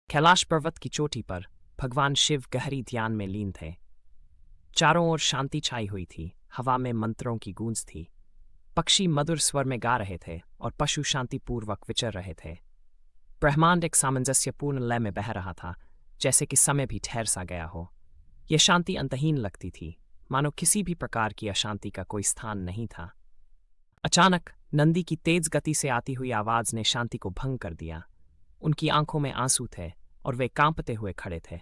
कैलाश पर्वत की चोटी पर भगवान शिव गहरी ध्यान में लीन थे। चारों ओर शांति छाई हुई थी, हवा में मंत्रों की गूंज थी। पक्षी मधुर स्वर में गा रहे थे और पशु शांतिपूर्वक विचर रहे थे। ब्रह्मांड एक सामंजस्यपूर्ण लय में बह रहा था, जैसे कि समय भी ठहर सा गया हो। यह शांति अंतहीन लगती थी, मानो किसी भी प्रकार की अशांति का कोई स्थान नहीं था। अचानक नंदी की तेज गति से आती हुई आवाज ने शांति को भंग कर दिया। उनकी आंखों में आंसू थे और वे कांपते हुए खड़े थे।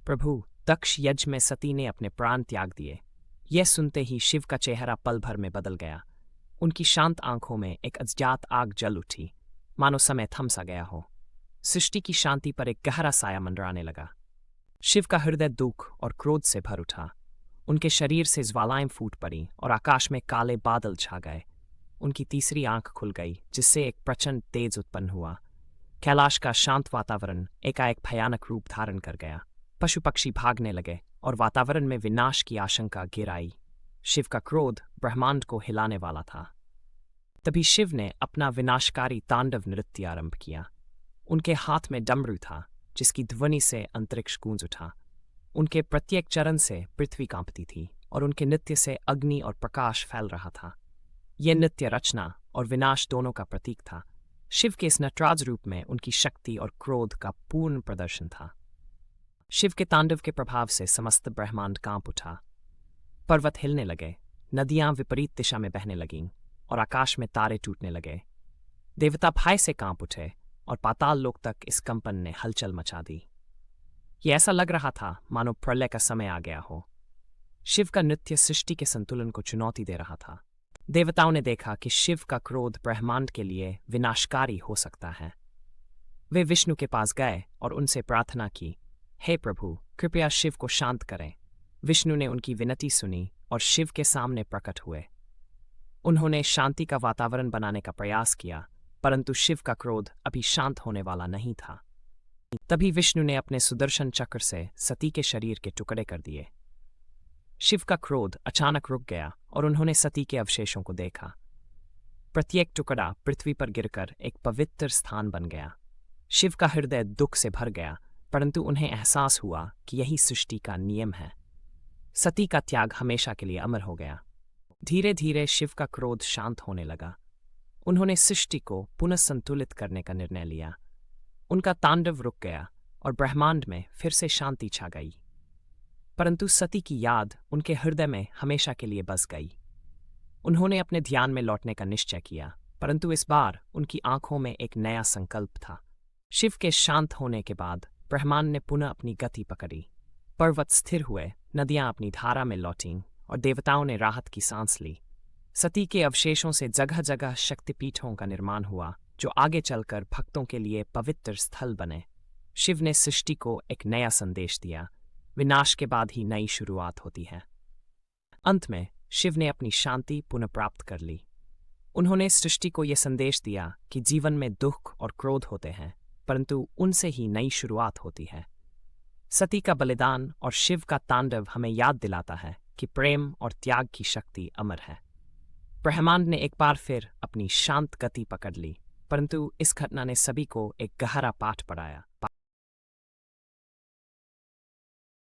प्रभु, दक्ष यज्ञ में सती ने अपने प्राण त्याग दिए। यह सुनते ही शिव का चेहरा पल भर में बदल गया। उनकी शांत आंखों में एक अज्ञात आग जल उठी, मानो समय थम सा गया हो। सृष्टि की शांति पर एक गहरा साया मंडराने लगा। शिव का हृदय दुख और क्रोध से भर उठा। उनके शरीर से ज्वालाएं फूट पड़ी और आकाश में काले बादल छा गए। उनकी तीसरी आंख खुल गई, जिससे एक प्रचंड तेज उत्पन्न हुआ। कैलाश का शांत वातावरण एकाएक भयानक रूप धारण कर गया। पशु पक्षी भागने लगे और वातावरण में विनाश की आशंका गिर आई। शिव का क्रोध ब्रह्मांड को हिलाने वाला था। तभी शिव ने अपना विनाशकारी तांडव नृत्य आरंभ किया। उनके हाथ में डमरू था, जिसकी ध्वनि से अंतरिक्ष गूंज उठा। उनके प्रत्येक चरण से पृथ्वी कांपती थी और उनके नृत्य से अग्नि और प्रकाश फैल रहा था। यह नृत्य रचना और विनाश दोनों का प्रतीक था। शिव के इस नटराज रूप में उनकी शक्ति और क्रोध का पूर्ण प्रदर्शन था। शिव के तांडव के प्रभाव से समस्त ब्रह्मांड कांप उठा। पर्वत हिलने लगे, नदियां विपरीत दिशा में बहने लगीं और आकाश में तारे टूटने लगे। देवता भय से कांप उठे और पाताल लोक तक इस कंपन ने हलचल मचा दी। ये ऐसा लग रहा था मानो प्रलय का समय आ गया हो। शिव का नृत्य सृष्टि के संतुलन को चुनौती दे रहा था। देवताओं ने देखा कि शिव का क्रोध ब्रह्मांड के लिए विनाशकारी हो सकता है। वे विष्णु के पास गए और उनसे प्रार्थना की, हे प्रभु, कृपया शिव को शांत करें। विष्णु ने उनकी विनती सुनी और शिव के सामने प्रकट हुए। उन्होंने शांति का वातावरण बनाने का प्रयास किया, परंतु शिव का क्रोध अभी शांत होने वाला नहीं था। तभी विष्णु ने अपने सुदर्शन चक्र से सती के शरीर के टुकड़े कर दिए। शिव का क्रोध अचानक रुक गया और उन्होंने सती के अवशेषों को देखा। प्रत्येक टुकड़ा पृथ्वी पर गिरकर एक पवित्र स्थान बन गया। शिव का हृदय दुख से भर गया, परंतु उन्हें एहसास हुआ कि यही सृष्टि का नियम है। सती का त्याग हमेशा के लिए अमर हो गया। धीरे धीरे शिव का क्रोध शांत होने लगा। उन्होंने सृष्टि को पुनः संतुलित करने का निर्णय लिया। उनका तांडव रुक गया और ब्रह्मांड में फिर से शांति छा गई। परंतु सती की याद उनके हृदय में हमेशा के लिए बस गई। उन्होंने अपने ध्यान में लौटने का निश्चय किया, परंतु इस बार उनकी आंखों में एक नया संकल्प था। शिव के शांत होने के बाद ब्रह्मांड ने पुनः अपनी गति पकड़ी। पर्वत स्थिर हुए, नदियां अपनी धारा में लौटीं और देवताओं ने राहत की सांस ली। सती के अवशेषों से जगह जगह शक्तिपीठों का निर्माण हुआ, जो आगे चलकर भक्तों के लिए पवित्र स्थल बने। शिव ने सृष्टि को एक नया संदेश दिया, विनाश के बाद ही नई शुरुआत होती है। अंत में शिव ने अपनी शांति पुनः प्राप्त कर ली। उन्होंने सृष्टि को यह संदेश दिया कि जीवन में दुख और क्रोध होते हैं, परंतु उनसे ही नई शुरुआत होती है। सती का बलिदान और शिव का तांडव हमें याद दिलाता है कि प्रेम और त्याग की शक्ति अमर है। ब्रह्मांड ने एक बार फिर अपनी शांत गति पकड़ ली, परंतु इस घटना ने सभी को एक गहरा पाठ पढ़ाया।